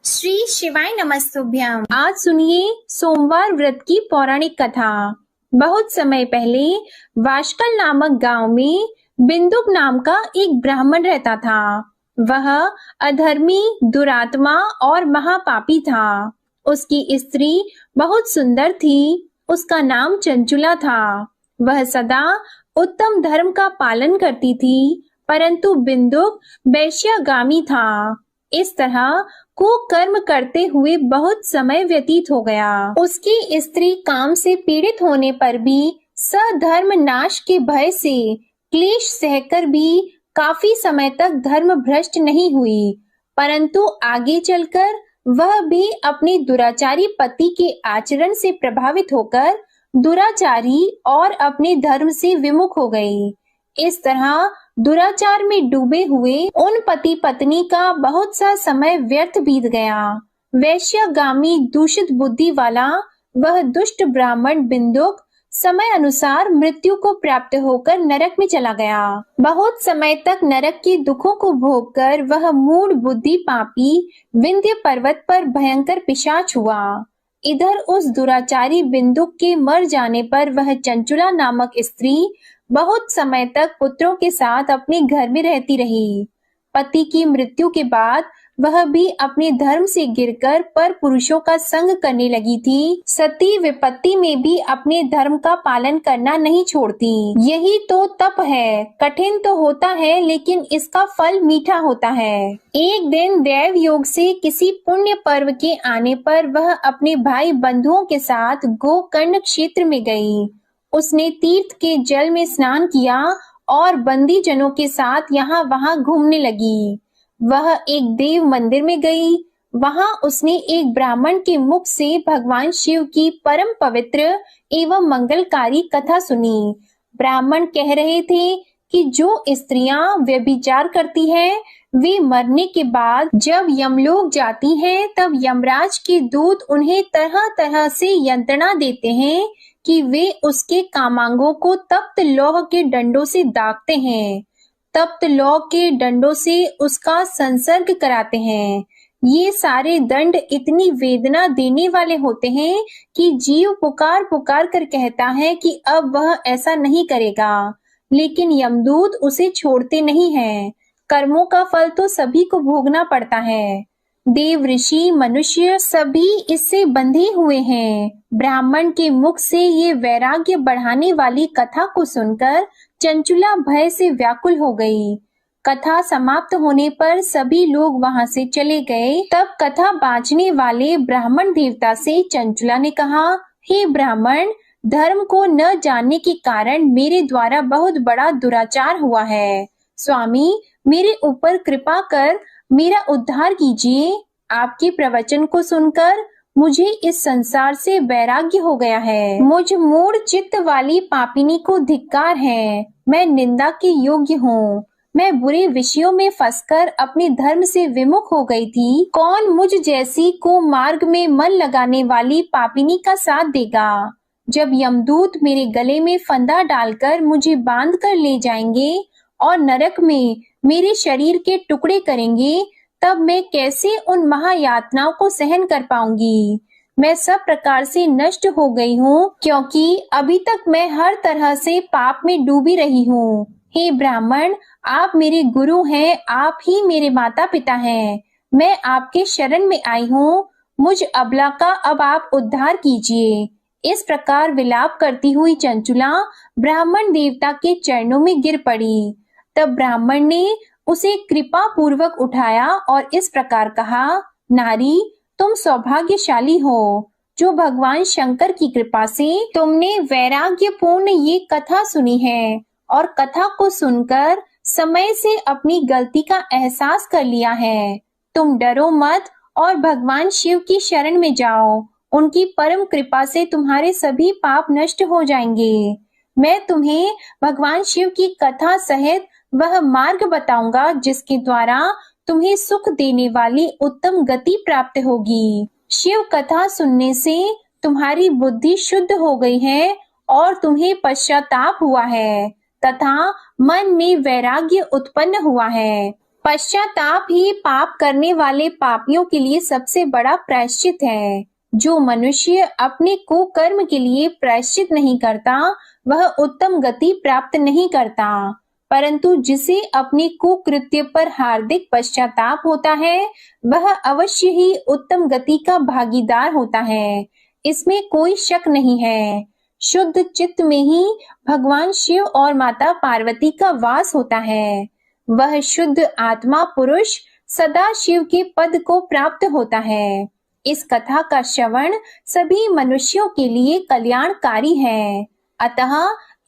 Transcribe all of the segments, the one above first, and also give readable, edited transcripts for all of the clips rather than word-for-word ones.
श्री शिवाय नमस्तुभ्यम। आज सुनिए सोमवार व्रत की पौराणिक कथा। बहुत समय पहले वाशकल नामक गांव में बिंदुक नाम का एक ब्राह्मण रहता था। वह अधर्मी, दुरात्मा और महापापी था। उसकी स्त्री बहुत सुंदर थी। उसका नाम चंचुला था। वह सदा उत्तम धर्म का पालन करती थी, परंतु बिंदुक वैश्यागामी था। इस तरह कुकर्म करते हुए बहुत समय व्यतीत हो गया। उसकी स्त्री काम से पीड़ित होने पर भी सधर्म नाश के भय से क्लेश सहकर भी काफी समय तक धर्म भ्रष्ट नहीं हुई, परंतु आगे चलकर वह भी अपने दुराचारी पति के आचरण से प्रभावित होकर दुराचारी और अपने धर्म से विमुख हो गई। इस तरह दुराचार में डूबे हुए उन पति पत्नी का बहुत सा समय व्यर्थ बीत गया। वैश्यागामी दूषित बुद्धि वाला वह दुष्ट ब्राह्मण बिंदुक समय अनुसार मृत्यु को प्राप्त होकर नरक में चला गया। बहुत समय तक नरक के दुखों को भोगकर वह मूढ़ बुद्धि पापी विंध्य पर्वत पर भयंकर पिशाच हुआ। इधर उस दुराचारी बिंदुक के मर जाने पर वह चंचुला नामक स्त्री बहुत समय तक पुत्रों के साथ अपने घर में रहती रही। पति की मृत्यु के बाद वह भी अपने धर्म से गिरकर पर पुरुषों का संग करने लगी थी। सती विपत्ति में भी अपने धर्म का पालन करना नहीं छोड़ती। यही तो तप है। कठिन तो होता है, लेकिन इसका फल मीठा होता है। एक दिन दैव योग से किसी पुण्य पर्व के आने पर वह अपने भाई बंधुओं के साथ गोकर्ण क्षेत्र में गई। उसने तीर्थ के जल में स्नान किया और बंदी जनों के साथ यहाँ वहाँ घूमने लगी। वह एक देव मंदिर में गई। वहाँ उसने एक ब्राह्मण के मुख से भगवान शिव की परम पवित्र एवं मंगलकारी कथा सुनी। ब्राह्मण कह रहे थे कि जो स्त्रियां व्यभिचार करती हैं, वे मरने के बाद जब यमलोक जाती हैं, तब यमराज के दूत उन्हें तरह तरह से यंत्रणा देते हैं कि वे उसके कामांगों को तप्त लौह के डंडों से दागते हैं। तप्त लौह के डंडों से उसका संसर्ग कराते हैं। ये सारे दंड इतनी वेदना देने वाले होते हैं कि जीव पुकार पुकार कर कहता है कि अब वह ऐसा नहीं करेगा, लेकिन यमदूत उसे छोड़ते नहीं हैं। कर्मों का फल तो सभी को भोगना पड़ता है। देव, ऋषि, मनुष्य सभी इससे बंधे हुए हैं। ब्राह्मण के मुख से ये वैराग्य बढ़ाने वाली कथा को सुनकर चंचुला भय से व्याकुल हो गई। कथा समाप्त होने पर सभी लोग वहां से चले गए। तब कथा बांचने वाले ब्राह्मण देवता से चंचुला ने कहा, हे ब्राह्मण, धर्म को न जानने के कारण मेरे द्वारा बहुत बड़ा दुराचार हुआ है। स्वामी, मेरे ऊपर कृपा कर मेरा उद्धार कीजिए। आपके प्रवचन को सुनकर मुझे इस संसार से वैराग्य हो गया है। मुझ मूढ़ चित्त वाली पापिनी को धिक्कार है। मैं निंदा के योग्य हूँ। मैं बुरे विषयों में फंसकर अपने धर्म से विमुख हो गई थी। कौन मुझ जैसी को मार्ग में मन लगाने वाली पापिनी का साथ देगा? जब यमदूत मेरे गले में फंदा डालकर मुझे बांध कर ले जाएंगे और नरक में मेरे शरीर के टुकड़े करेंगे, तब मैं कैसे उन महायातनाओं को सहन कर पाऊंगी? मैं सब प्रकार से नष्ट हो गई हूँ, क्योंकि अभी तक मैं हर तरह से पाप में डूबी रही हूँ। हे ब्राह्मण, आप मेरे गुरु हैं, आप ही मेरे माता पिता हैं। मैं आपके शरण में आई हूँ। मुझ अबला का अब आप उद्धार कीजिए। इस प्रकार विलाप करती हुई चंचुला ब्राह्मण देवता के चरणों में गिर पड़ी। तब ब्राह्मण ने उसे कृपा पूर्वक उठाया और इस प्रकार कहा, नारी, तुम सौभाग्यशाली हो, जो भगवान शंकर की कृपा से तुमने वैराग्यपूर्ण ये कथा सुनी है और कथा को सुनकर समय से अपनी गलती का एहसास कर लिया है। तुम डरो मत और भगवान शिव की शरण में जाओ। उनकी परम कृपा से तुम्हारे सभी पाप नष्ट हो जाएंगे। मैं तुम्हें भगवान शिव की कथा सहित वह मार्ग बताऊंगा जिसके द्वारा तुम्हें सुख देने वाली उत्तम गति प्राप्त होगी। शिव कथा सुनने से तुम्हारी बुद्धि शुद्ध हो गई है और तुम्हें पश्चाताप हुआ है तथा मन में वैराग्य उत्पन्न हुआ है। पश्चाताप ही पाप करने वाले पापियों के लिए सबसे बड़ा प्रायश्चित है। जो मनुष्य अपने कुकर्म के लिए प्रायश्चित नहीं करता वह उत्तम गति प्राप्त नहीं करता, परंतु जिसे अपने कुकृत्य पर हार्दिक पश्चाताप होता है वह अवश्य ही उत्तम गति का भागीदार होता है, इसमें कोई शक नहीं है। शुद्ध चित्त में ही भगवान शिव और माता पार्वती का वास होता है। वह शुद्ध आत्मा पुरुष सदा शिव के पद को प्राप्त होता है। इस कथा का श्रवण सभी मनुष्यों के लिए कल्याणकारी है, अतः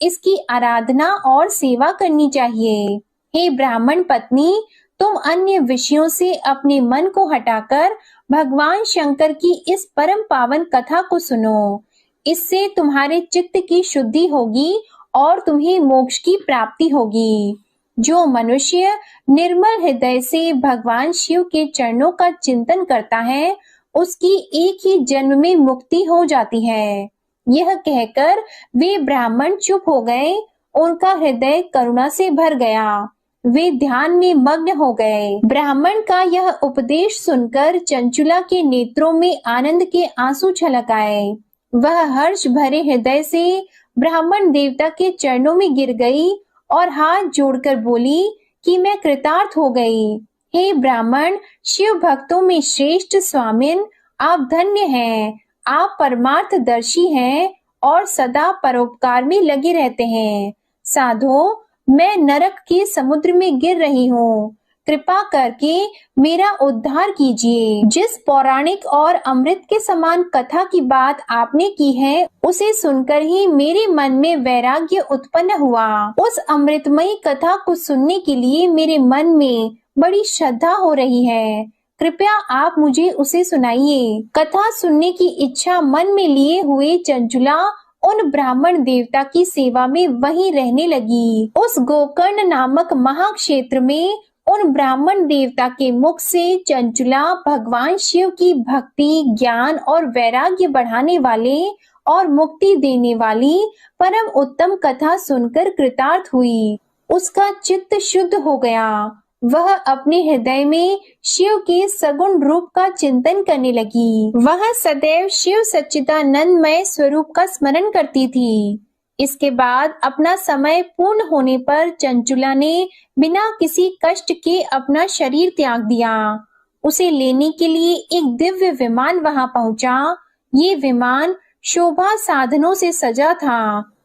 इसकी आराधना और सेवा करनी चाहिए। हे ब्राह्मण पत्नी, तुम अन्य विषयों से अपने मन को हटाकर भगवान शंकर की इस परम पावन कथा को सुनो। इससे तुम्हारे चित्त की शुद्धि होगी और तुम्हें मोक्ष की प्राप्ति होगी। जो मनुष्य निर्मल हृदय से भगवान शिव के चरणों का चिंतन करता है उसकी एक ही जन्म में मुक्ति हो जाती है। यह कहकर वे ब्राह्मण चुप हो गए। उनका हृदय करुणा से भर गया। वे ध्यान में मग्न हो गए। ब्राह्मण का यह उपदेश सुनकर चंचुला के नेत्रों में आनंद के आंसू छलक आए। वह हर्ष भरे हृदय से ब्राह्मण देवता के चरणों में गिर गई और हाथ जोड़कर बोली कि मैं कृतार्थ हो गई। हे ब्राह्मण, शिव भक्तों में श्रेष्ठ स्वामिन, आप धन्य हैं। आप परमार्थदर्शी हैं और सदा परोपकार में लगे रहते हैं। साधो, मैं नरक के समुद्र में गिर रही हूँ, कृपा करके मेरा उद्धार कीजिए। जिस पौराणिक और अमृत के समान कथा की बात आपने की है उसे सुनकर ही मेरे मन में वैराग्य उत्पन्न हुआ। उस अमृतमयी कथा को सुनने के लिए मेरे मन में बड़ी श्रद्धा हो रही है। कृपया आप मुझे उसे सुनाइए। कथा सुनने की इच्छा मन में लिए हुए चंचुला उन ब्राह्मण देवता की सेवा में वहीं रहने लगी। उस गोकर्ण नामक महाक्षेत्र में उन ब्राह्मण देवता के मुख से चंचुला भगवान शिव की भक्ति, ज्ञान और वैराग्य बढ़ाने वाले और मुक्ति देने वाली परम उत्तम कथा सुनकर कृतार्थ हुई। उसका चित्त शुद्ध हो गया। वह अपने हृदय में शिव के सगुण रूप का चिंतन करने लगी। वह सदैव शिव सच्चिदानंदमय स्वरूप का स्मरण करती थी। इसके बाद अपना समय पूर्ण होने पर चंचुला ने बिना किसी कष्ट के अपना शरीर त्याग दिया। उसे लेने के लिए एक दिव्य विमान वहां पहुंचा। ये विमान शोभा साधनों से सजा था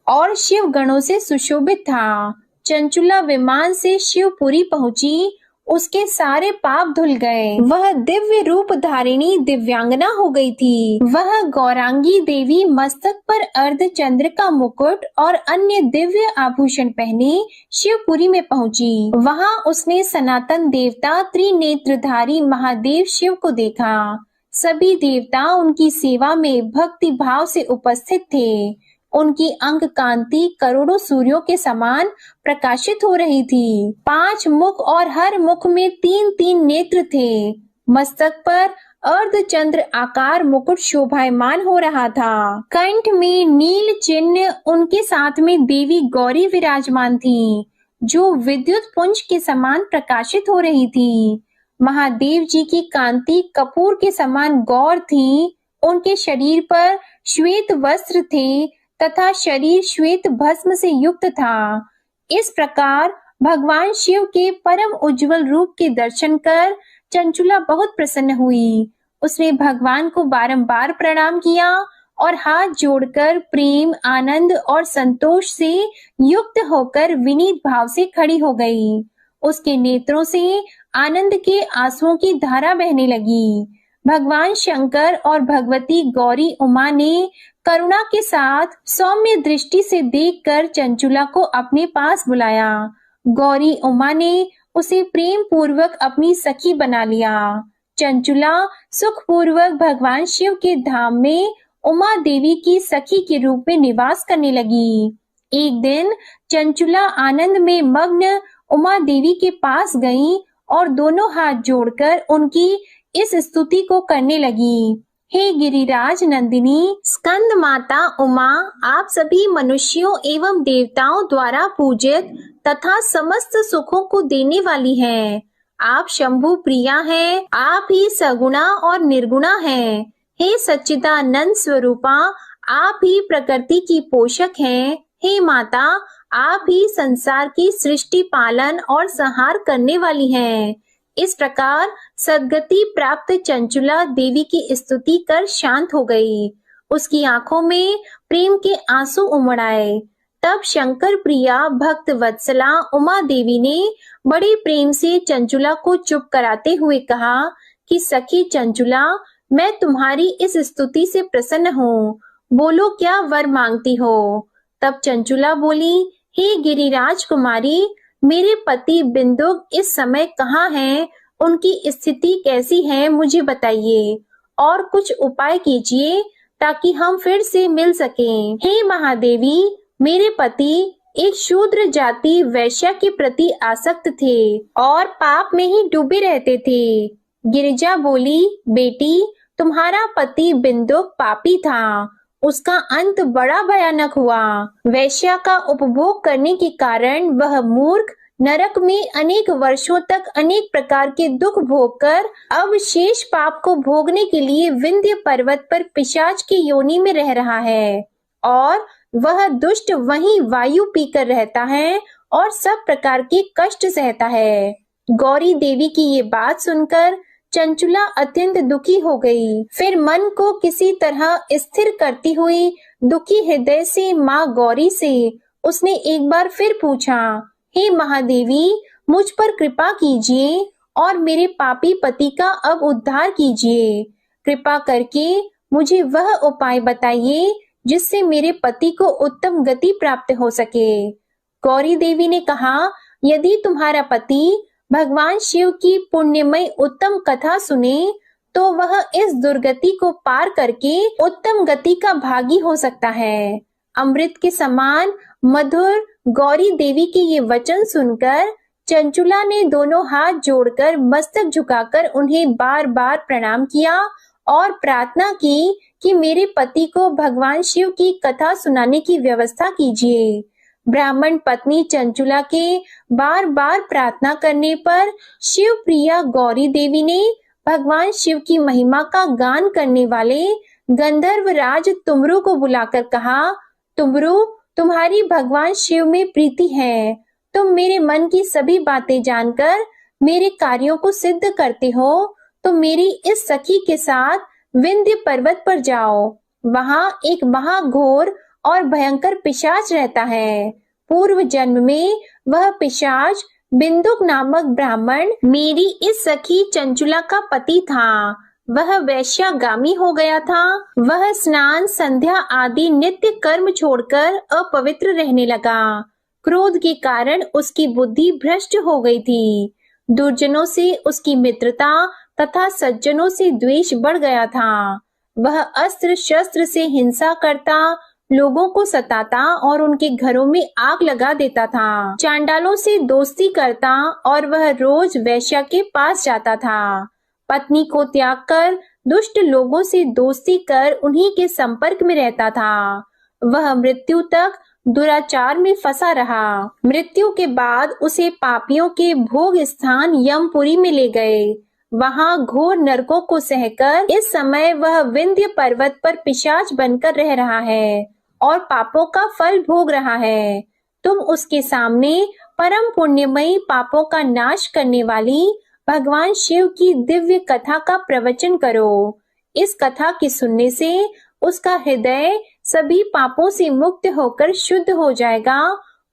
और शिव गणों से सुशोभित था। चंचुला विमान से शिवपुरी पहुंची। उसके सारे पाप धुल गए। वह दिव्य रूप धारिणी दिव्यांगना हो गई थी। वह गौरांगी देवी मस्तक पर अर्धचंद्र का मुकुट और अन्य दिव्य आभूषण पहने शिवपुरी में पहुंची। वहां उसने सनातन देवता त्रिनेत्रधारी महादेव शिव को देखा। सभी देवता उनकी सेवा में भक्ति भाव से उपस्थित थे। उनकी अंग कांति करोड़ों सूर्यों के समान प्रकाशित हो रही थी। 5 मुख और हर मुख में 3-3 नेत्र थे। मस्तक पर अर्धचंद्र आकार मुकुट शोभायमान हो रहा था। कंठ में नील चिन्ह, उनके साथ में देवी गौरी विराजमान थी जो विद्युत पुंज के समान प्रकाशित हो रही थी। महादेव जी की कांति कपूर के समान गौर थी। उनके शरीर पर श्वेत वस्त्र थे तथा शरीर श्वेत भस्म से युक्त था। इस प्रकार भगवान शिव के परम उज्जवल रूप के दर्शन कर चंचुला बहुत प्रसन्न हुई। उसने भगवान को बारंबार प्रणाम किया और हाथ जोड़कर प्रेम, आनंद और संतोष से युक्त होकर विनीत भाव से खड़ी हो गई। उसके नेत्रों से आनंद के आंसुओं की धारा बहने लगी। भगवान शंकर और भगवती गौरी उमा ने करुणा के साथ सौम्य दृष्टि से देखकर चंचुला को अपने पास बुलाया। गौरी उमा ने उसे प्रेम पूर्वक अपनी सखी बना लिया। चंचुला सुख पूर्वक भगवान शिव के धाम में उमा देवी की सखी के रूप में निवास करने लगी। एक दिन चंचुला आनंद में मग्न उमा देवी के पास गई और दोनों हाथ जोड़कर उनकी इस स्तुति को करने लगी। हे गिरिराज नंदिनी, स्कंद माता उमा, आप सभी मनुष्यों एवं देवताओं द्वारा पूजित तथा समस्त सुखों को देने वाली हैं। आप शंभु प्रिया हैं, आप ही सगुणा और निर्गुणा हैं। हे सच्चिदानंद स्वरूपा, आप ही प्रकृति की पोषक हैं। हे माता, आप ही संसार की सृष्टि पालन और संहार करने वाली हैं। इस प्रकार सद्गति प्राप्त चंचुला देवी की स्तुति कर शांत हो गई। उसकी आंखों में प्रेम के आंसू उमड़ आए। तब शंकर प्रिया भक्त वत्सला उमा देवी ने बड़े प्रेम से चंचुला को चुप कराते हुए कहा कि सखी चंचुला, मैं तुम्हारी इस स्तुति से प्रसन्न हूँ। बोलो, क्या वर मांगती हो? तब चंचुला बोली, हे गिरिराज कुमारी, मेरे पति बिंदुक इस समय कहाँ हैं? उनकी स्थिति कैसी है, मुझे बताइए और कुछ उपाय कीजिए ताकि हम फिर से मिल सकें। हे महादेवी, मेरे पति एक शूद्र जाति वैश्या के प्रति आसक्त थे और पाप में ही डूबे रहते थे। गिरिजा बोली, बेटी, तुम्हारा पति बिंदुक पापी था। उसका अंत बड़ा भयानक हुआ। वैश्या का उपभोग करने के कारण वह मूर्ख नरक में अनेक वर्षों तक अनेक प्रकार के दुख भोगकर अब शेष पाप को भोगने के लिए विंध्य पर्वत पर पिशाच की योनि में रह रहा है और वह दुष्ट वहीं वायु पीकर रहता है और सब प्रकार के कष्ट सहता है। गौरी देवी की ये बात सुनकर चंचुला अत्यंत दुखी हो गई। फिर मन को किसी तरह स्थिर करती हुई दुखी हृदय से माँ गौरी से उसने एक बार फिर पूछा, हे महादेवी, मुझ पर कृपा कीजिए और मेरे पापी पति का अब उद्धार कीजिए। कृपा करके मुझे वह उपाय बताइए जिससे मेरे पति को उत्तम गति प्राप्त हो सके। गौरी देवी ने कहा, यदि तुम्हारा पति भगवान शिव की पुण्यमय उत्तम कथा सुने तो वह इस दुर्गति को पार करके उत्तम गति का भागी हो सकता है। अमृत के समान मधुर गौरी देवी के ये वचन सुनकर चंचुला ने दोनों हाथ जोड़कर मस्तक झुकाकर उन्हें बार बार प्रणाम किया और प्रार्थना की कि मेरे पति को भगवान शिव की कथा सुनाने की व्यवस्था कीजिए। ब्राह्मण पत्नी चंचुला के बार बार प्रार्थना करने पर शिव प्रिया गौरी देवी ने भगवान शिव की महिमा का गान करने वाले गंधर्व राज तुमरु को बुलाकर कहा, तुमरु, तुम्हारी भगवान शिव में प्रीति है। तुम मेरे मन की सभी बातें जानकर मेरे कार्यों को सिद्ध करते हो तो मेरी इस सखी के साथ विंध्य पर्वत पर जाओ। वहां एक महाघोर और भयंकर पिशाच रहता है। पूर्व जन्म में वह पिशाच बिंदुक नामक ब्राह्मण मेरी इस सखी चंचुला का पति था। वह वैश्यागामी हो गया था। वह स्नान संध्या आदि नित्य कर्म छोड़कर अपवित्र रहने लगा। क्रोध के कारण उसकी बुद्धि भ्रष्ट हो गई थी। दुर्जनों से उसकी मित्रता तथा सज्जनों से द्वेष बढ़ गया था। वह अस्त्र शस्त्र से हिंसा करता, लोगों को सताता और उनके घरों में आग लगा देता था। चांडालों से दोस्ती करता और वह रोज वैश्या के पास जाता था। पत्नी को त्याग कर दुष्ट लोगों से दोस्ती कर उन्हीं के संपर्क में रहता था। वह मृत्यु तक दुराचार में फंसा रहा। मृत्यु के बाद उसे पापियों के भोग स्थान यमपुरी में ले गए। वहां घोर नरकों को सहकर इस समय वह विंध्य पर्वत पर पिशाच बनकर रह रहा है और पापों का फल भोग रहा है। तुम उसके सामने परम पुण्यमयी पापों का नाश करने वाली भगवान शिव की दिव्य कथा का प्रवचन करो। इस कथा के सुनने से उसका हृदय सभी पापों से मुक्त होकर शुद्ध हो जाएगा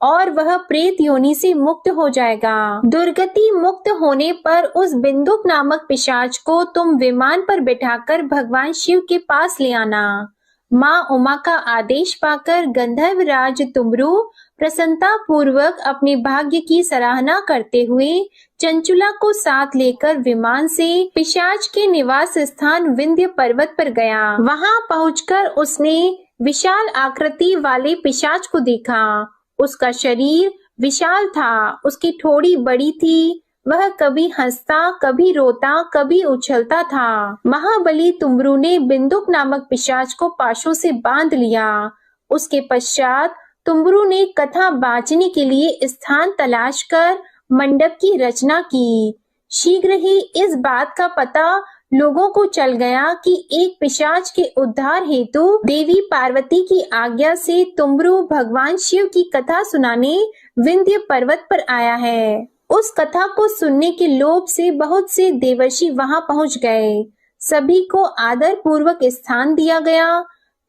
और वह प्रेत योनि से मुक्त हो जाएगा। दुर्गति मुक्त होने पर उस बिंदुक नामक पिशाच को तुम विमान पर बिठाकर भगवान शिव के पास ले आना। माँ उमा का आदेश पाकर गंधर्व राज तुमरु प्रसन्नता पूर्वक अपने भाग्य की सराहना करते हुए चंचुला को साथ लेकर विमान से पिशाच के निवास स्थान विंध्य पर्वत पर गया। वहां पहुंचकर उसने विशाल आकृति वाले पिशाच को देखा। उसका शरीर विशाल था, उसकी ठोड़ी बड़ी थी। वह कभी हंसता, कभी रोता, कभी उछलता था। महाबली तुमरु ने बिंदुक नामक पिशाच को पाशों से बांध लिया। उसके पश्चात तुमरु ने कथा बांचने के लिए स्थान तलाश कर मंडप की रचना की। शीघ्र ही इस बात का पता लोगों को चल गया कि एक पिशाच के उद्धार हेतु देवी पार्वती की आज्ञा से तुमरू भगवान शिव की कथा सुनाने विंध्य पर्वत पर आया है। उस कथा को सुनने के लोभ से बहुत से देवर्षि वहां पहुंच गए। सभी को आदर पूर्वक स्थान दिया गया।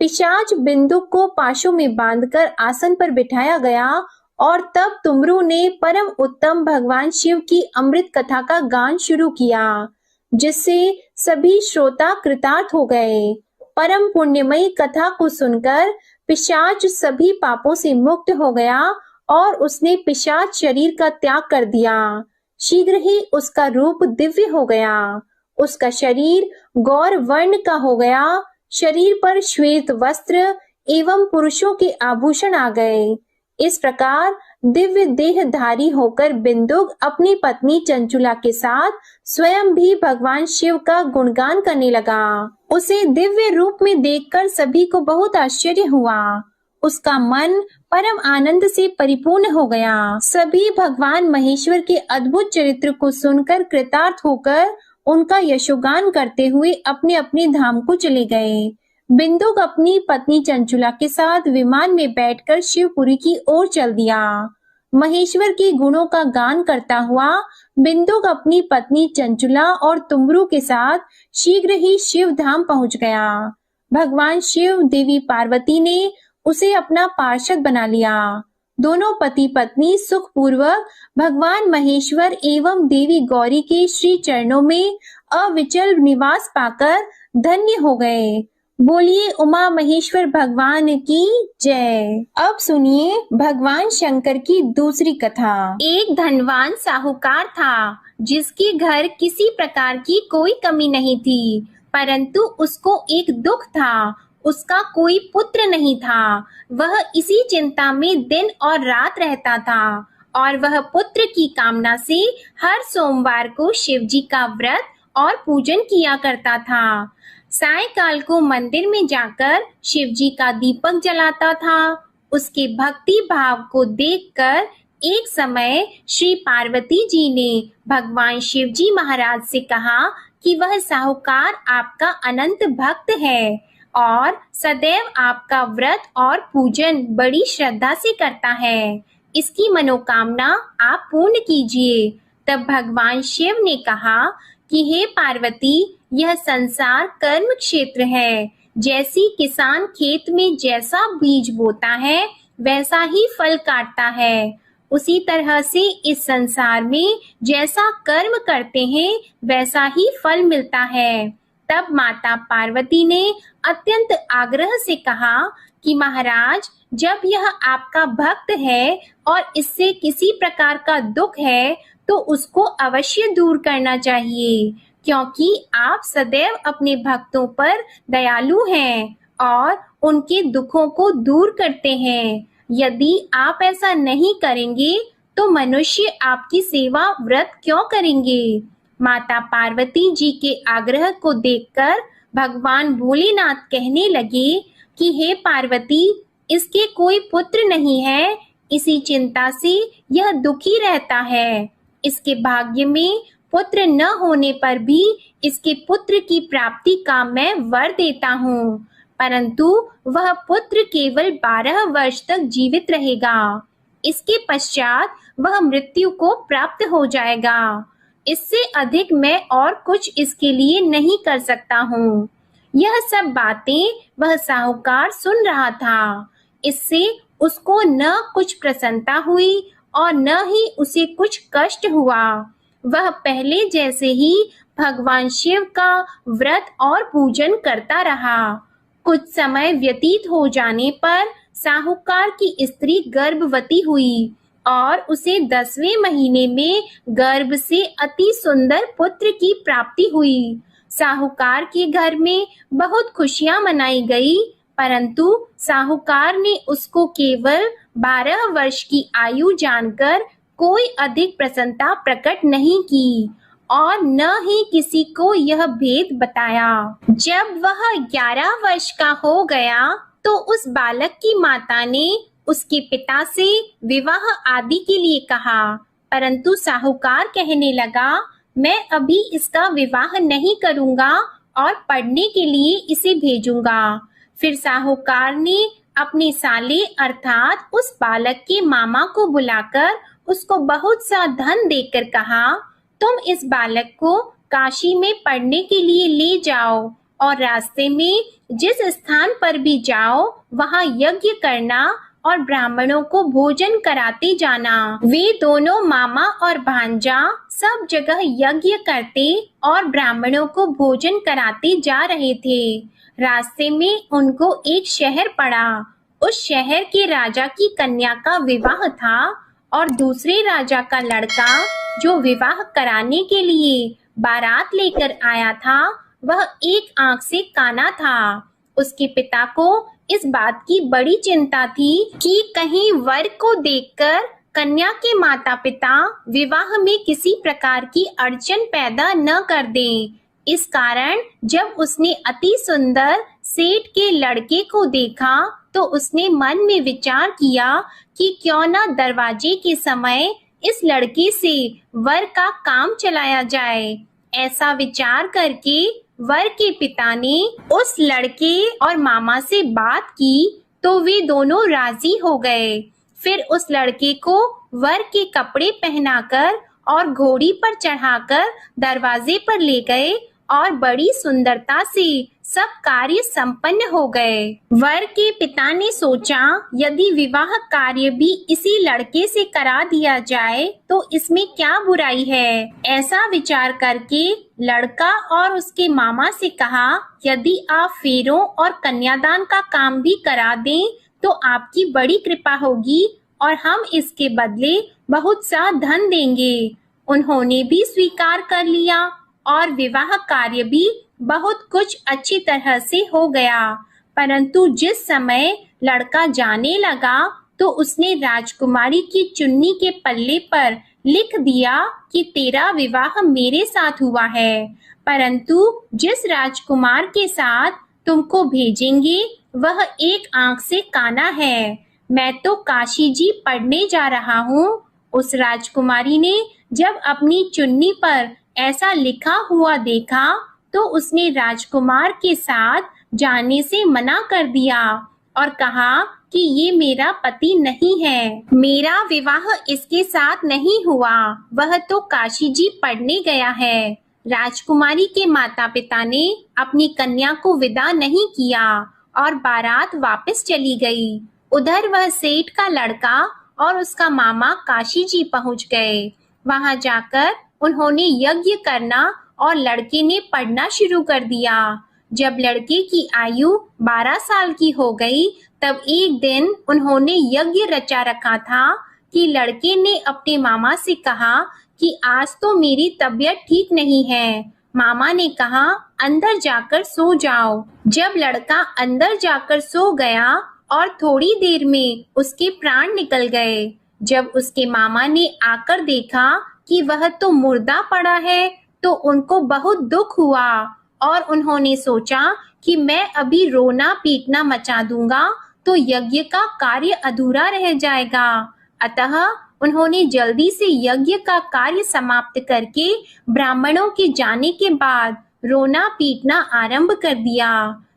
पिशाच बिंदुक को पाशों में बांधकर आसन पर बिठाया गया और तब तुमरू ने परम उत्तम भगवान शिव की अमृत कथा का गान शुरू किया, जिससे सभी श्रोता कृतार्थ हो गए। परम पुण्यमयी कथा को सुनकर पिशाच सभी पापों से मुक्त हो गया और उसने पिशाच शरीर का त्याग कर दिया। शीघ्र ही उसका रूप दिव्य हो गया। उसका शरीर गौर वर्ण का हो गया। शरीर पर श्वेत वस्त्र एवं पुरुषों के आभूषण आ गए। इस प्रकार दिव्य देहधारी होकर बिंदुक अपनी पत्नी चंचुला के साथ स्वयं भी भगवान शिव का गुणगान करने लगा। उसे दिव्य रूप में देखकर सभी को बहुत आश्चर्य हुआ। उसका मन परम आनंद से परिपूर्ण हो गया। सभी भगवान महेश्वर के अद्भुत चरित्र को सुनकर कृतार्थ होकर उनका यशोगान करते हुए अपने अपने धाम को चले गए। बिंदुक अपनी पत्नी चंचुला के साथ विमान में बैठकर शिवपुरी की ओर चल दिया। महेश्वर के गुणों का गान करता हुआ बिंदुक अपनी पत्नी चंचुला और तुमरू के साथ शीघ्र ही शिव धाम पहुंच गया। भगवान शिव देवी पार्वती ने उसे अपना पार्षद बना लिया। दोनों पति पत्नी सुखपूर्वक भगवान महेश्वर एवं देवी गौरी के श्री चरणों में अविचल निवास पाकर धन्य हो गए। बोलिए उमा महेश्वर भगवान की जय। अब सुनिए भगवान शंकर की दूसरी कथा। एक धनवान साहूकार था, जिसके घर किसी प्रकार की कोई कमी नहीं थी, परंतु उसको एक दुख था। उसका कोई पुत्र नहीं था। वह इसी चिंता में दिन और रात रहता था और वह पुत्र की कामना से हर सोमवार को शिवजी का व्रत और पूजन किया करता था। सायंकाल को मंदिर में जाकर शिवजी का दीपक जलाता था। उसके भक्ति भाव को देखकर एक समय श्री पार्वती जी ने भगवान शिवजी महाराज से कहा कि वह साहूकार आपका अनंत भक्त है और सदैव आपका व्रत और पूजन बड़ी श्रद्धा से करता है। इसकी मनोकामना आप पूर्ण कीजिए। तब भगवान शिव ने कहा कि हे पार्वती, यह संसार कर्म क्षेत्र है। जैसी किसान खेत में जैसा बीज बोता है वैसा ही फल काटता है, उसी तरह से इस संसार में जैसा कर्म करते हैं वैसा ही फल मिलता है। तब माता पार्वती ने अत्यंत आग्रह से कहा कि महाराज, जब यह आपका भक्त है और इससे किसी प्रकार का दुख है तो उसको अवश्य दूर करना चाहिए, क्योंकि आप सदैव अपने भक्तों पर दयालु हैं और उनके दुखों को दूर करते हैं। यदि आप ऐसा नहीं करेंगे तो मनुष्य आपकी सेवा व्रत क्यों करेंगे? माता पार्वती जी के आग्रह को देखकर भगवान भोलेनाथ कहने लगे कि हे पार्वती, इसके कोई पुत्र नहीं है, इसी चिंता से यह दुखी रहता है। इसके भाग्य में पुत्र न होने पर भी इसके पुत्र की प्राप्ति का मैं वर देता हूँ, परंतु वह पुत्र केवल 12 वर्ष तक जीवित रहेगा। इसके पश्चात वह मृत्यु को प्राप्त हो जाएगा। इससे अधिक मैं और कुछ इसके लिए नहीं कर सकता हूँ। यह सब बातें वह साहूकार सुन रहा था। इससे उसको न कुछ प्रसन्नता हुई और न ही उसे कुछ कष्ट हुआ। वह पहले जैसे ही भगवान शिव का व्रत और पूजन करता रहा। कुछ समय व्यतीत हो जाने पर साहूकार की स्त्री गर्भवती हुई और उसे 10वें महीने में गर्भ से अति सुंदर पुत्र की प्राप्ति हुई। साहूकार के घर में बहुत खुशियां मनाई गई, परंतु साहूकार ने उसको केवल 12 वर्ष की आयु जानकर कोई अधिक प्रसन्नता प्रकट नहीं की और न ही किसी को यह भेद बताया। जब वह 11 वर्ष का हो गया तो उस बालक की माता ने उसके पिता से विवाह आदि के लिए कहा, परंतु साहूकार कहने लगा मैं अभी इसका विवाह नहीं करूंगा और पढ़ने के लिए इसे भेजूंगा। फिर साहूकार ने अपने साले अर्थात उस बालक के मामा को बुलाकर उसको बहुत सा धन देकर कहा, तुम इस बालक को काशी में पढ़ने के लिए ले जाओ और रास्ते में जिस स्थान पर भी जाओ वहां यज्ञ करना और ब्राह्मणों को भोजन कराते जाना। वे दोनों मामा और भांजा सब जगह यज्ञ करते और ब्राह्मणों को भोजन कराते जा रहे थे। रास्ते में उनको एक शहर पड़ा। उस शहर के राजा की कन्या का विवाह था और दूसरे राजा का लड़का जो विवाह कराने के लिए बारात लेकर आया था वह एक आंख से काना था। उसके पिता को इस बात की बड़ी चिंता थी कि कहीं वर को देखकर कन्या के माता पिता विवाह में किसी प्रकार की अड़चन पैदा न कर दें। इस कारण जब उसने अति सुंदर सेठ के लड़के को देखा तो उसने मन में विचार किया कि क्यों न दरवाजे के समय इस लड़के से वर का काम चलाया जाए। ऐसा विचार करके वर के पिता ने उस लड़के और मामा से बात की तो वे दोनों राजी हो गए। फिर उस लड़के को वर के कपड़े पहनाकर और घोड़ी पर चढ़ाकर दरवाजे पर ले गए और बड़ी सुंदरता से सब कार्य संपन्न हो गए। वर के पिता ने सोचा यदि विवाह कार्य भी इसी लड़के से करा दिया जाए तो इसमें क्या बुराई है। ऐसा विचार करके लड़का और उसके मामा से कहा, यदि आप फेरों और कन्यादान का काम भी करा दें तो आपकी बड़ी कृपा होगी और हम इसके बदले बहुत सा धन देंगे। उन्होंने भी स्वीकार कर लिया और विवाह कार्य भी बहुत कुछ अच्छी तरह से हो गया। परंतु जिस समय लड़का जाने लगा तो उसने राजकुमारी की चुन्नी के पल्ले पर लिख दिया कि तेरा विवाह मेरे साथ हुआ है, परंतु जिस राजकुमार के साथ तुमको भेजेंगे वह एक आंख से काना है। मैं तो काशी जी पढ़ने जा रहा हूँ। उस राजकुमारी ने जब अपनी चुन्नी पर ऐसा लिखा हुआ देखा तो उसने राजकुमार के साथ जाने से मना कर दिया और कहा कि ये मेरा पति नहीं है, मेरा विवाह इसके साथ नहीं हुआ, वह तो काशी जी पढ़ने गया है। राजकुमारी के माता पिता ने अपनी कन्या को विदा नहीं किया और बारात वापस चली गई। उधर वह सेठ का लड़का और उसका मामा काशी जी पहुंच गए। वहां जाकर उन्होंने यज्ञ करना और लड़के ने पढ़ना शुरू कर दिया। जब लड़के की आयु 12 साल की हो गई तब एक दिन उन्होंने यज्ञ रचा रखा था कि लड़के ने अपने मामा से कहा कि आज तो मेरी तबीयत ठीक नहीं है। मामा ने कहा अंदर जाकर सो जाओ। जब लड़का अंदर जाकर सो गया और थोड़ी देर में उसके प्राण निकल गए। जब उसके मामा ने आकर देखा कि वह तो मुर्दा पड़ा है तो उनको बहुत दुख हुआ और उन्होंने सोचा कि मैं अभी रोना पीटना मचा दूंगा तो यज्ञ का कार्य अधूरा रह जाएगा। अतः उन्होंने जल्दी से यज्ञ का कार्य समाप्त करके ब्राह्मणों के जाने के बाद रोना पीटना आरंभ कर दिया।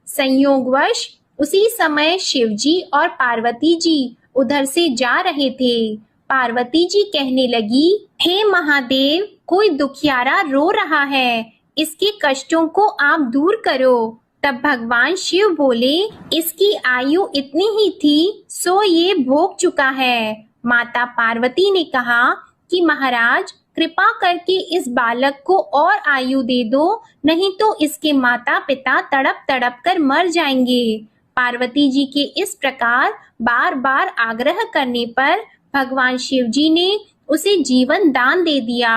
संयोगवश उसी समय शिवजी और पार्वती जी उधर से जा रहे थे। पार्वती जी कहने लगी, हे महादेव, कोई दुखियारा रो रहा है, इसके कष्टों को आप दूर करो। तब भगवान शिव बोले, इसकी आयु इतनी ही थी सो ये भोग चुका है। माता पार्वती ने कहा कि महाराज कृपा करके इस बालक को और आयु दे दो, नहीं तो इसके माता पिता तड़प तड़प कर मर जाएंगे। पार्वती जी के इस प्रकार बार बार आग्रह करने पर भगवान शिव जी ने उसे जीवन दान दे दिया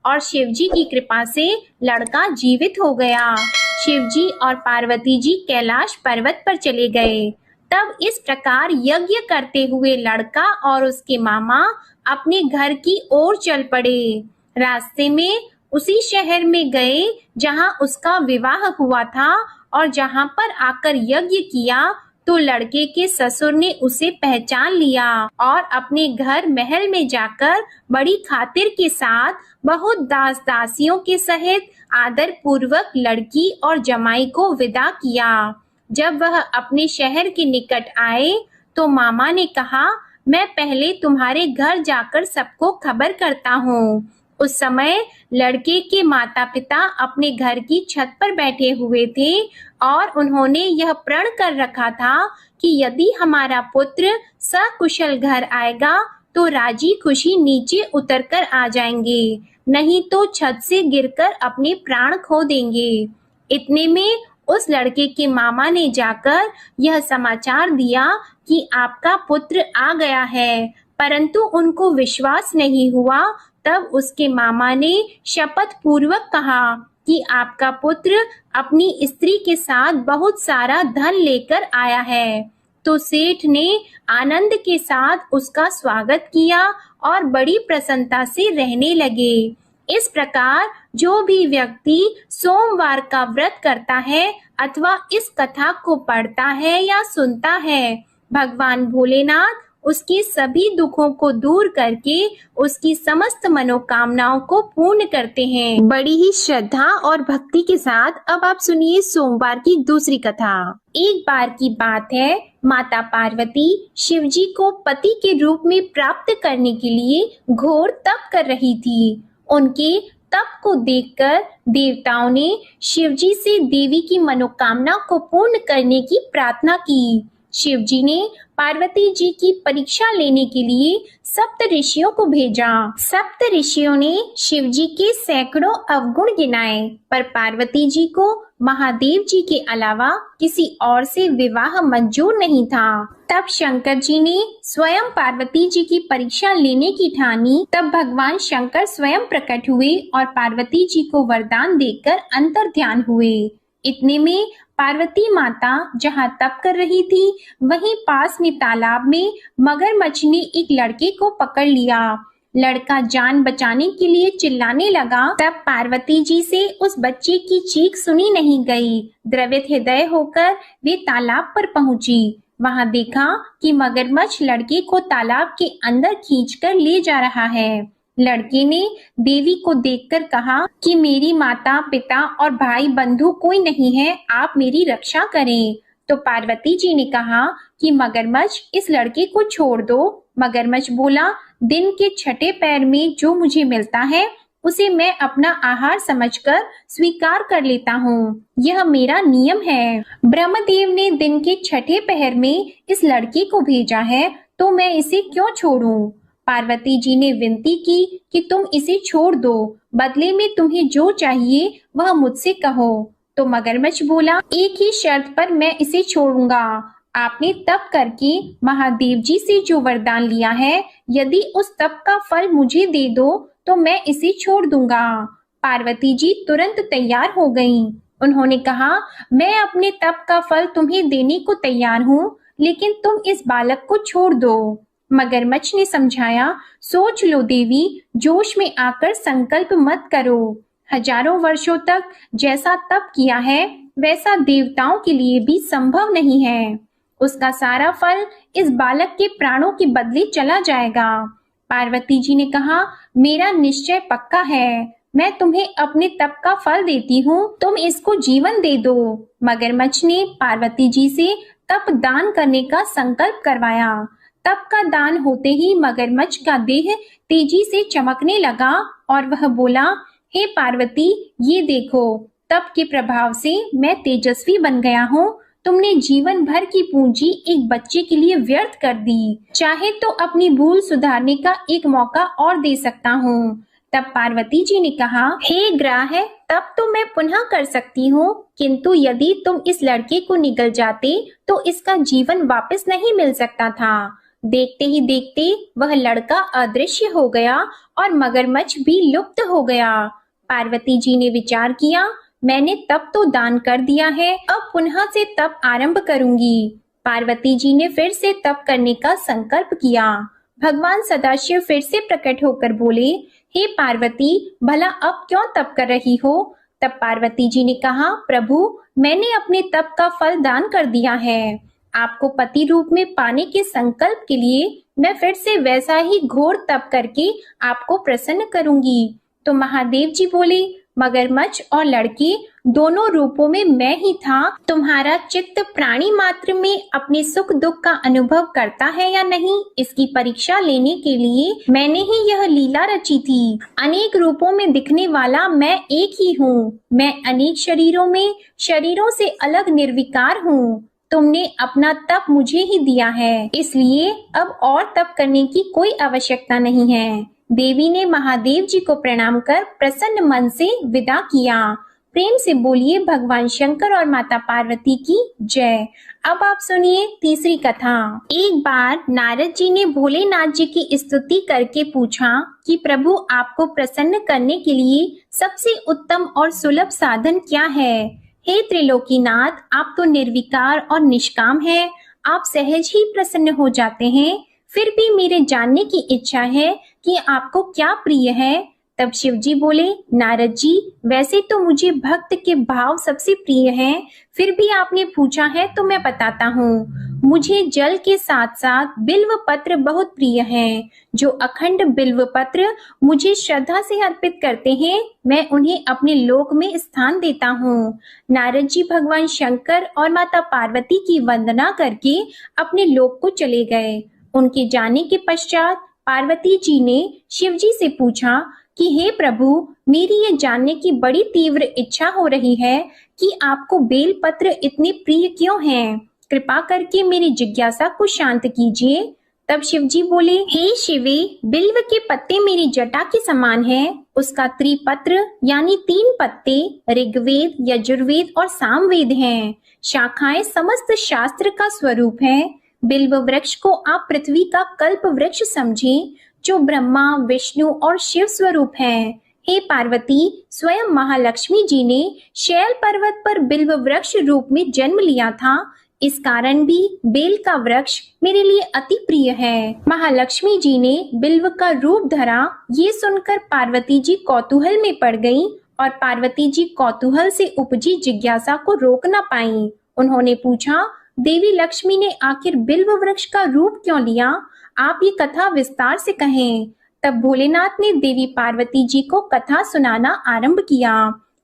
और शिव जी की कृपा से लड़का जीवित हो गया। शिव जी और पार्वती जी कैलाश पर्वत पर चले गए। तब इस प्रकार यज्ञ करते हुए लड़का और उसके मामा अपने घर की ओर चल पड़े। रास्ते में उसी शहर में गए जहां उसका विवाह हुआ था और जहां पर आकर यज्ञ किया तो लड़के के ससुर ने उसे पहचान लिया और अपने घर महल में जाकर बड़ी खातिर के साथ बहुत दास दासियों के सहित आदर पूर्वक लड़की और जमाई को विदा किया। जब वह अपने शहर के निकट आए तो मामा ने कहा, मैं पहले तुम्हारे घर जाकर सबको खबर करता हूँ। उस समय लड़के के माता पिता अपने घर की छत पर बैठे हुए थे और उन्होंने यह प्रण कर रखा था कि यदि हमारा पुत्र सकुशल घर आएगा तो राजी खुशी नीचे उतरकर आ जाएंगे, नहीं तो छत से गिरकर अपने प्राण खो देंगे। इतने में उस लड़के के मामा ने जाकर यह समाचार दिया कि आपका पुत्र आ गया है, परंतु उनको विश्वास नहीं हुआ। तब उसके मामा ने शपथ पूर्वक कहा कि आपका पुत्र अपनी स्त्री के साथ बहुत सारा धन लेकर आया है। तो सेठ ने आनंद के साथ उसका स्वागत किया और बड़ी प्रसन्नता से रहने लगे। इस प्रकार जो भी व्यक्ति सोमवार का व्रत करता है अथवा इस कथा को पढ़ता है या सुनता है, भगवान भोलेनाथ उसके सभी दुखों को दूर करके उसकी समस्त मनोकामनाओं को पूर्ण करते हैं। बड़ी ही श्रद्धा और भक्ति के साथ अब आप सुनिए सोमवार की दूसरी कथा। एक बार की बात है, माता पार्वती शिवजी को पति के रूप में प्राप्त करने के लिए घोर तप कर रही थी। उनके तप को देखकर देवताओं ने शिवजी से देवी की मनोकामना को पूर्ण करने की प्रार्थना की। शिवजी ने पार्वती जी की परीक्षा लेने के लिए सप्त ऋषियों को भेजा। सप्त ऋषियों ने शिवजी के सैकड़ों अवगुण गिनाए, पर पार्वती जी को महादेव जी के अलावा किसी और से विवाह मंजूर नहीं था। तब शंकर जी ने स्वयं पार्वती जी की परीक्षा लेने की ठानी। तब भगवान शंकर स्वयं प्रकट हुए और पार्वती जी को वरदान देकर अंतर्ध्यान हुए। इतने में पार्वती माता जहाँ तप कर रही थी, वहीं पास में तालाब में मगरमच्छ ने एक लड़के को पकड़ लिया। लड़का जान बचाने के लिए चिल्लाने लगा। तब पार्वती जी से उस बच्चे की चीख सुनी नहीं गई। द्रवित हृदय होकर वे तालाब पर पहुंची। वहां देखा कि मगरमच्छ लड़के को तालाब के अंदर खींचकर ले जा रहा है। लड़के ने देवी को देखकर कहा कि मेरी माता पिता और भाई बंधु कोई नहीं है, आप मेरी रक्षा करें। तो पार्वती जी ने कहा कि मगरमच्छ इस लड़के को छोड़ दो। मगरमच्छ बोला, दिन के छठे पैर में जो मुझे मिलता है उसे मैं अपना आहार समझकर स्वीकार कर लेता हूँ, यह मेरा नियम है। ब्रह्मदेव ने दिन के छठे पहर में इस लड़के को भेजा है, तो मैं इसे क्यों छोड़ूं? पार्वती जी ने विनती की कि तुम इसे छोड़ दो, बदले में तुम्हें जो चाहिए वह मुझसे कहो। तो मगरमच्छ बोला, एक ही शर्त पर मैं इसे छोड़ूंगा। आपने तप करके महादेव जी से जो वरदान लिया है, यदि उस तप का फल मुझे दे दो तो मैं इसे छोड़ दूंगा। पार्वती जी तुरंत तैयार हो गईं। उन्होंने कहा, मैं अपने तप का फल तुम्हें देने को तैयार हूँ, लेकिन तुम इस बालक को छोड़ दो। मगरमच्छ ने समझाया, सोच लो देवी, जोश में आकर संकल्प मत करो। हजारों वर्षों तक जैसा तप किया है वैसा देवताओं के लिए भी संभव नहीं है। उसका सारा फल इस बालक के प्राणों के बदले चला जाएगा। पार्वती जी ने कहा, मेरा निश्चय पक्का है, मैं तुम्हें अपने तप का फल देती हूँ, तुम इसको जीवन दे दो। मगरमच्छ ने पार्वती जी से तप दान करने का संकल्प करवाया। तप का दान होते ही मगरमच्छ का देह तेजी से चमकने लगा और वह बोला, हे पार्वती, ये देखो, तप के प्रभाव से मैं तेजस्वी बन गया हूँ। तुमने जीवन भर की पूंजी एक बच्चे के लिए व्यर्थ कर दी। चाहे तो अपनी भूल सुधारने का एक मौका और दे सकता हूँ। तब पार्वती जी ने कहा, हे ग्राह, तब तो मैं पुनः कर सकती हूँ, किंतु यदि तुम इस लड़के को निगल जाते तो इसका जीवन वापस नहीं मिल सकता था। देखते ही देखते वह लड़का अदृश्य हो गया और मगरमच्छ भी लुप्त हो गया। पार्वती जी ने विचार किया, मैंने तप तो दान कर दिया है, अब पुनः से तप आरंभ करूंगी। पार्वती जी ने फिर से तप करने का संकल्प किया। भगवान सदाशिव फिर से प्रकट होकर बोले, हे पार्वती, भला अब क्यों तप कर रही हो? तब पार्वती जी ने कहा, प्रभु, मैंने अपने तप का फल दान कर दिया है। आपको पति रूप में पाने के संकल्प के लिए मैं फिर से वैसा ही घोर तप करके आपको प्रसन्न करूंगी। तो महादेव जी बोले, मगरमच्छ और लड़के दोनों रूपों में मैं ही था। तुम्हारा चित्त प्राणी मात्र में अपने सुख दुख का अनुभव करता है या नहीं, इसकी परीक्षा लेने के लिए मैंने ही यह लीला रची थी। अनेक रूपों में दिखने वाला मैं एक ही हूँ। मैं अनेक शरीरों से अलग निर्विकार हूँ। तुमने अपना तप मुझे ही दिया है, इसलिए अब और तप करने की कोई आवश्यकता नहीं है। देवी ने महादेव जी को प्रणाम कर प्रसन्न मन से विदा किया। प्रेम से बोलिए भगवान शंकर और माता पार्वती की जय। अब आप सुनिए तीसरी कथा। एक बार नारद जी ने भोलेनाथ जी की स्तुति करके पूछा कि प्रभु, आपको प्रसन्न करने के लिए सबसे उत्तम और सुलभ साधन क्या है? हे त्रिलोकीनाथ, आप तो निर्विकार और निष्काम हैं। आप सहज ही प्रसन्न हो जाते हैं। फिर भी मेरे जानने की इच्छा है कि आपको क्या प्रिय है। तब शिव जी बोले, नारद जी, वैसे तो मुझे भक्त के भाव सबसे प्रिय हैं, फिर भी आपने पूछा है तो मैं बताता हूँ। मुझे जल के साथ साथ बिल्व पत्र बहुत प्रिय हैं। जो अखंड बिल्व पत्र मुझे श्रद्धा से अर्पित करते हैं, मैं उन्हें अपने लोक में स्थान देता हूँ। नारद जी भगवान शंकर और माता पार्वती की वंदना करके अपने लोक को चले गए। उनके जाने के पश्चात पार्वती जी ने शिव जी से पूछा कि हे प्रभु, मेरी ये जानने की बड़ी तीव्र इच्छा हो रही है कि आपको बेल पत्र इतने प्रिय क्यों हैं? कृपा करके मेरी जिज्ञासा को शांत कीजिए। तब शिव जी बोले, हे शिवे, बिल्व के पत्ते मेरी जटा के समान हैं। उसका त्रिपत्र यानी 3 पत्ते ऋग्वेद, यजुर्वेद और सामवेद हैं। शाखाएं समस्त शास्त्र का स्वरूप है। बिल्व वृक्ष को आप पृथ्वी का कल्प वृक्ष समझें, जो ब्रह्मा, विष्णु और शिव स्वरूप है। हे पार्वती, स्वयं महालक्ष्मी जी ने शैल पर्वत पर बिल्व वृक्ष रूप में जन्म लिया था। इस कारण भी बेल का वृक्ष मेरे लिए अति प्रिय है। महालक्ष्मी जी ने बिल्व का रूप धरा। ये सुनकर पार्वती जी कौतूहल में पड़ गईं और पार्वती जी कौतूहल से उपजी जिज्ञासा को रोक न पाईं। उन्होंने पूछा, देवी लक्ष्मी ने आखिर बिल्व वृक्ष का रूप क्यों लिया? आप ये कथा विस्तार से कहें। तब भोलेनाथ ने देवी पार्वती जी को कथा सुनाना आरंभ किया।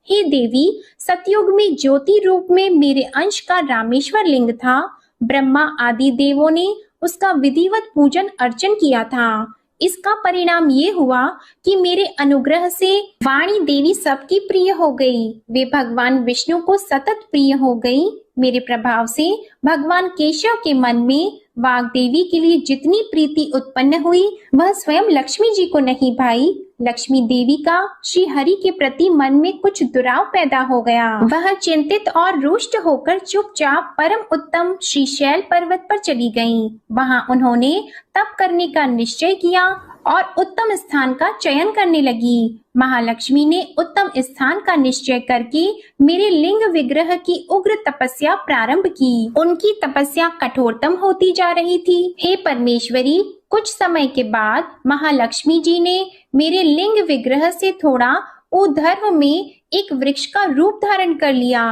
हे देवी, सतयुग में ज्योति रूप में मेरे अंश का रामेश्वर लिंग था। ब्रह्मा आदि देवों ने उसका विधिवत पूजन अर्चन किया था। इसका परिणाम ये हुआ कि मेरे अनुग्रह से वाणी देवी सबकी प्रिय हो गई। वे भगवान विष्णु को सतत प्रिय हो गई। मेरे प्रभाव से भगवान केशव के मन में वाग देवी के लिए जितनी प्रीति उत्पन्न हुई, वह स्वयं लक्ष्मी जी को नहीं भाई। लक्ष्मी देवी का श्री हरि के प्रति मन में कुछ दुराव पैदा हो गया। वह चिंतित और रुष्ट होकर चुपचाप परम उत्तम श्री शैल पर्वत पर चली गईं। वहां उन्होंने तप करने का निश्चय किया और उत्तम स्थान का चयन करने लगी। महालक्ष्मी ने उत्तम स्थान का निश्चय करके मेरे लिंग विग्रह की उग्र तपस्या प्रारंभ की। उनकी तपस्या कठोरतम होती जा रही थी। हे परमेश्वरी, कुछ समय के बाद महालक्ष्मी जी ने मेरे लिंग विग्रह से थोड़ा ऊर्ध्व में एक वृक्ष का रूप धारण कर लिया।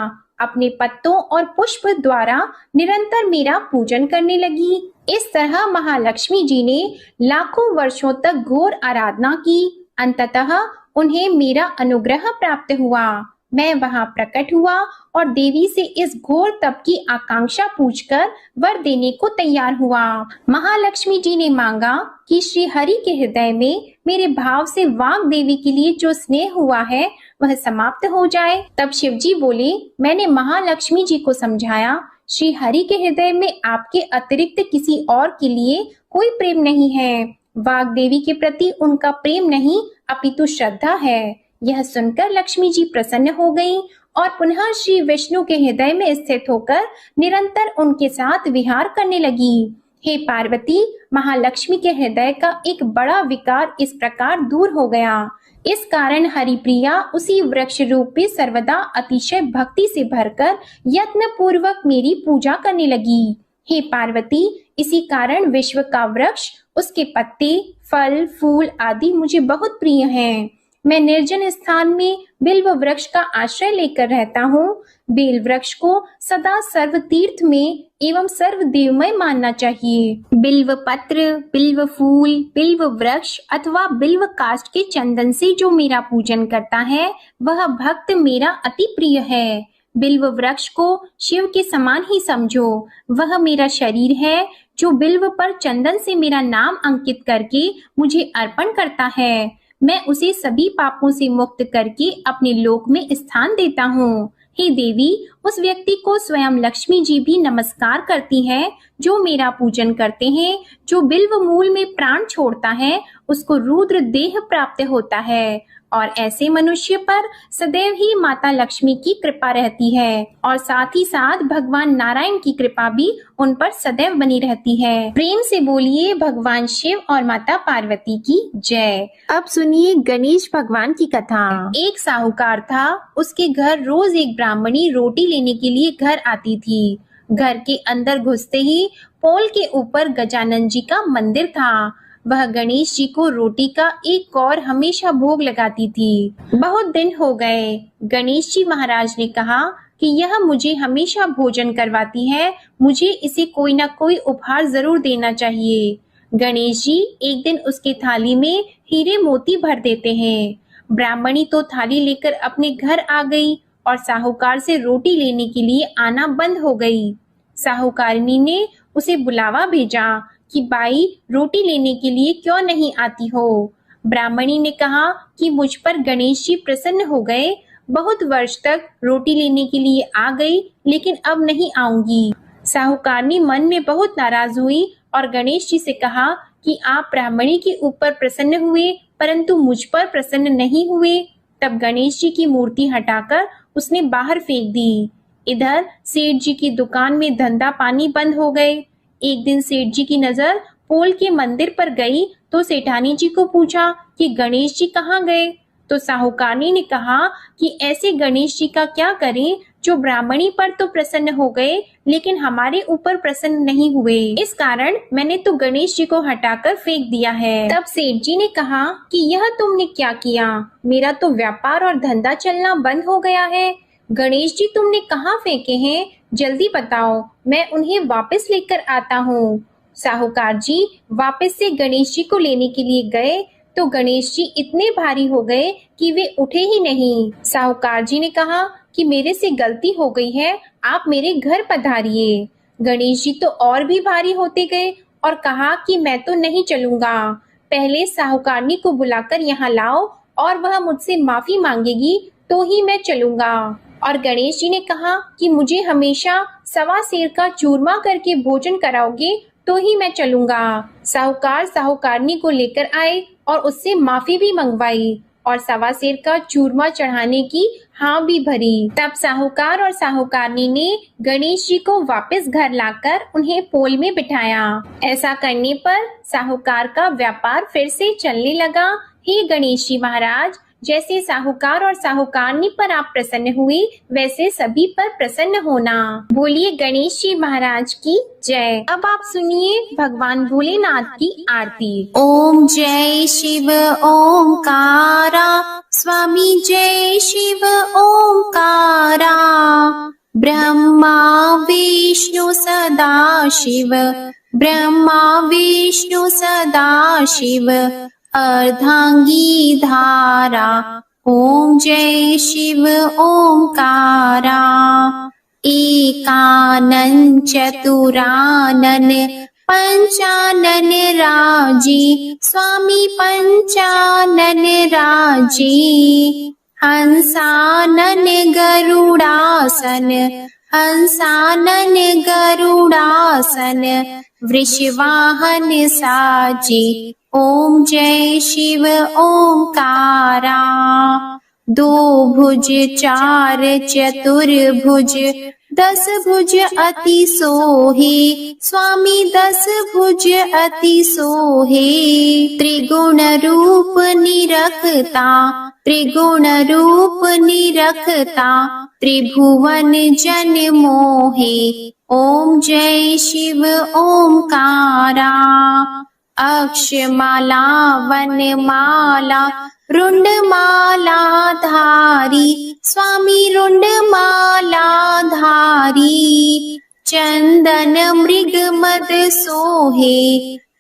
अपने पत्तों और पुष्प द्वारा निरंतर मेरा पूजन करने लगी। इस तरह महालक्ष्मी जी ने लाखों वर्षों तक घोर आराधना की। अंततः उन्हें मेरा अनुग्रह प्राप्त हुआ। मैं वहां प्रकट हुआ और देवी से इस घोर तप की आकांक्षा पूछकर वर देने को तैयार हुआ। महालक्ष्मी जी ने मांगा कि श्री हरि के हृदय में मेरे भाव से वाग देवी के लिए जो स्नेह हुआ है वह समाप्त हो जाए। तब शिव जी बोले, मैंने महालक्ष्मी जी को समझाया, श्री हरि के हृदय में आपके अतिरिक्त किसी और के लिए कोई प्रेम नहीं है। वाग देवी के प्रति उनका प्रेम नहीं अपितु श्रद्धा है। यह सुनकर लक्ष्मी जी प्रसन्न हो गईं और पुनः श्री विष्णु के हृदय में स्थित होकर निरंतर उनके साथ विहार करने लगी। हे पार्वती, महालक्ष्मी के हृदय का एक बड़ा विकार इस प्रकार दूर हो गया। इस कारण हरिप्रिया उसी वृक्ष रूप में सर्वदा अतिशय भक्ति से भरकर यत्न पूर्वक मेरी पूजा करने लगी। हे पार्वती, इसी कारण विश्व का वृक्ष, उसके पत्ते, फल, फूल आदि मुझे बहुत प्रिय हैं। मैं निर्जन स्थान में बिल्व वृक्ष का आश्रय लेकर रहता हूँ। बेल वृक्ष को सदा सर्व तीर्थ में एवं सर्व देवमय मानना चाहिए। बिल्व पत्र, बिल्व फूल, बिल्व वृक्ष अथवा बिल्व काष्ठ के चंदन से जो मेरा पूजन करता है वह भक्त मेरा अति प्रिय है। बिल्व वृक्ष को शिव के समान ही समझो। वह मेरा शरीर है जो बिल्व पर चंदन से मेरा नाम अंकित करके मुझे अर्पण करता है। मैं उसे सभी पापों से मुक्त करके अपने लोक में स्थान देता हूँ। हे देवी, उस व्यक्ति को स्वयं लक्ष्मी जी भी नमस्कार करती है जो मेरा पूजन करते हैं। जो बिल्व मूल में प्राण छोड़ता है उसको रुद्र देह प्राप्त होता है और ऐसे मनुष्य पर सदैव ही माता लक्ष्मी की कृपा रहती है और साथ ही साथ भगवान नारायण की कृपा भी उन पर सदैव बनी रहती है। प्रेम से बोलिए भगवान शिव और माता पार्वती की जय। अब सुनिए गणेश भगवान की कथा। एक साहूकार था, उसके घर रोज एक ब्राह्मणी रोटी लेने के लिए घर आती थी। घर के अंदर घुसते ही पोल के ऊपर गजानन जी का मंदिर था। वह गणेश जी को रोटी का एक कौर हमेशा भोग लगाती थी। बहुत दिन हो गए। गणेश जी महाराज ने कहा कि यह मुझे हमेशा भोजन करवाती है, मुझे इसे कोई ना कोई उपहार जरूर देना चाहिए। गणेश जी एक दिन उसके थाली में हीरे मोती भर देते हैं। ब्राह्मणी तो थाली लेकर अपने घर आ गई और साहूकार से रोटी लेने के लिए आना बंद हो गई। साहूकारिनी ने उसे बुलावा भेजा कि बाई, रोटी लेने के लिए क्यों नहीं आती हो। ब्राह्मणी ने कहा कि मुझ पर गणेश जी प्रसन्न हो गए, बहुत वर्ष तक रोटी लेने के लिए आ गई लेकिन अब नहीं आऊंगी। साहूकारनी मन में बहुत नाराज हुई और गणेश जी से कहा कि आप ब्राह्मणी के ऊपर प्रसन्न हुए परंतु मुझ पर प्रसन्न नहीं हुए। तब गणेश जी की मूर्ति हटाकर उसने बाहर फेंक दी। इधर सेठ जी की दुकान में धंधा पानी बंद हो गए। एक दिन सेठ जी की नजर पोल के मंदिर पर गई तो सेठानी जी को पूछा कि गणेश जी कहाँ गए। तो साहूकारनी ने कहा कि ऐसे गणेश जी का क्या करें जो ब्राह्मणी पर तो प्रसन्न हो गए लेकिन हमारे ऊपर प्रसन्न नहीं हुए। इस कारण मैंने तो गणेश जी को हटाकर फेंक दिया है। तब सेठ जी ने कहा कि यह तुमने क्या किया, मेरा तो व्यापार और धंधा चलना बंद हो गया है। गणेश जी तुमने कहाँ फेंके हैं, जल्दी बताओ, मैं उन्हें वापस लेकर आता हूँ। साहूकार जी वापस से गणेश जी को लेने के लिए गए तो गणेश जी इतने भारी हो गए कि वे उठे ही नहीं। साहूकार जी ने कहा कि मेरे से गलती हो गई है, आप मेरे घर पधारिए। गणेश जी तो और भी भारी होते गए और कहा कि मैं तो नहीं चलूंगा, पहले साहूकारनी को बुलाकर यहाँ लाओ और वह मुझसे माफी मांगेगी तो ही मैं चलूंगा। और गणेश जी ने कहा कि मुझे हमेशा सवा सेर का चूरमा करके भोजन कराओगे तो ही मैं चलूंगा। साहूकार साहूकारनी को लेकर आए और उससे माफी भी मंगवाई और सवा सेर का चूरमा चढ़ाने की हाँ भी भरी। तब साहूकार और साहूकारनी ने गणेश जी को वापस घर लाकर उन्हें पोल में बिठाया। ऐसा करने पर साहूकार का व्यापार फिर से चलने लगा। हे गणेश जी महाराज, जैसे साहूकार और साहूकारनी पर आप प्रसन्न हुए वैसे सभी पर प्रसन्न होना। बोलिए गणेश जी महाराज की जय। अब आप सुनिए भगवान भोलेनाथ की आरती। ओम जय शिव ओंकारा, स्वामी जय शिव ओंकारा। ब्रह्मा विष्णु सदा शिव, ब्रह्मा विष्णु सदा शिव। अर्धांगी धारा, ओम जय शिव ओंकारा। एकानन चतुरानन पंचानन राजी, स्वामी पंचानन राजी। हंसानन गरुड़ासन, हंसानन गरुड़ासन। वृषवाहन साजी, ओम जय शिव ओंकारा। दो भुज चार चतुर्भुज, 10 भुज अति सोहे, स्वामी 10 भुज अति सोहे। त्रिगुण रूप निरखता, त्रिगुण रूप निरखता। त्रिभुवन जन मोहे, ओम जय शिव ओंकारा। अक्षमाला वनमाला रुंडमाला धारी स्वामी रुंडमाला धारी चंदन मृग मद सोहे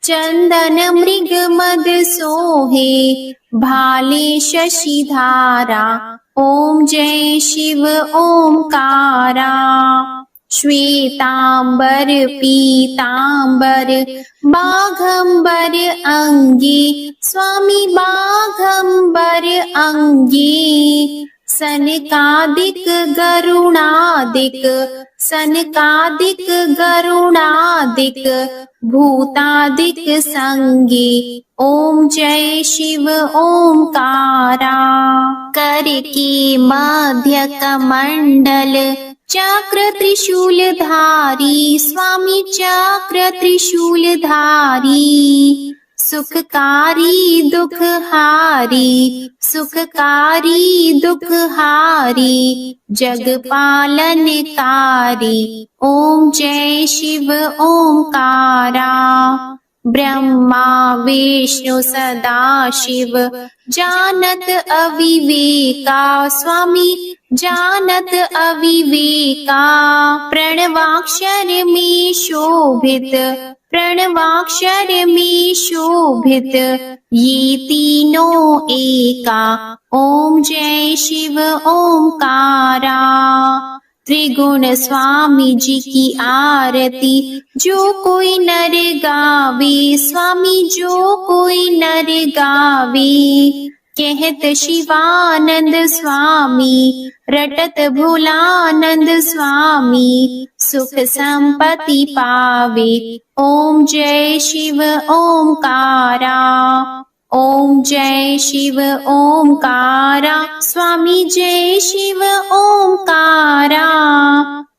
चंदन मृग मद सोहे भाले शशिधारा ओम जय शिव ओंकारा श्वेतांबर पीतांबर बाघंबर अंगी स्वामी बाघंबर अंगी सनकादिक गरुणादिक सनकादिक गरुणादिक भूतादिक संगी ओम जय शिव ओंकारा कर की मध्य कमंडल चक्र त्रिशूल धारी स्वामी चक्र त्रिशूल धारी सुखकारी दुखहारी सुखकारी दुखहारी जग पालनकारी ओम जय शिव ओंकारा ब्रह्मा विष्णु सदा शिव जानत अविवेका स्वामी जानत अविवेका प्रणवाक्षर में शोभित प्रणवाक्षर में शोभित ये तीनों एका ओम जय शिव ओंकारा त्रिगुण स्वामी जी की आरती जो कोई नर गावे स्वामी जो कोई नर गावे कहत शिवानंद स्वामी रटत भोलानंद स्वामी सुख संपत्ति पावे ओम जय शिव ओंकारा ओम जय शिव ओंकारा स्वामी जय शिव ओंकारा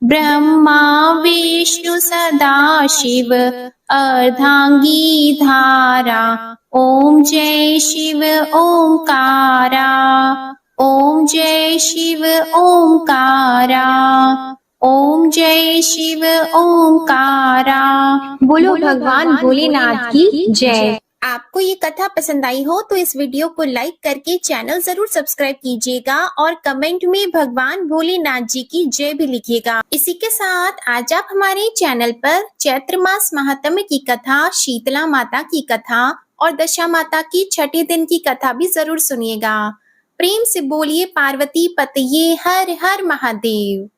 ब्रह्मा विष्णु सदा शिव अर्धांगी धारा ओम जय शिव ओंकारा ओम जय शिव ओंकारा ओम जय शिव ओंकारा। बोलो भगवान भोलेनाथ की जय। आपको ये कथा पसंद आई हो तो इस वीडियो को लाइक करके चैनल जरूर सब्सक्राइब कीजिएगा और कमेंट में भगवान भोलेनाथ जी की जय भी लिखिएगा। इसी के साथ आज आप हमारे चैनल पर चैत्र मास महात्म्य की कथा, शीतला माता की कथा और दशा माता की छठे दिन की कथा भी जरूर सुनिएगा। प्रेम से बोलिए पार्वती पतिये हर हर महादेव।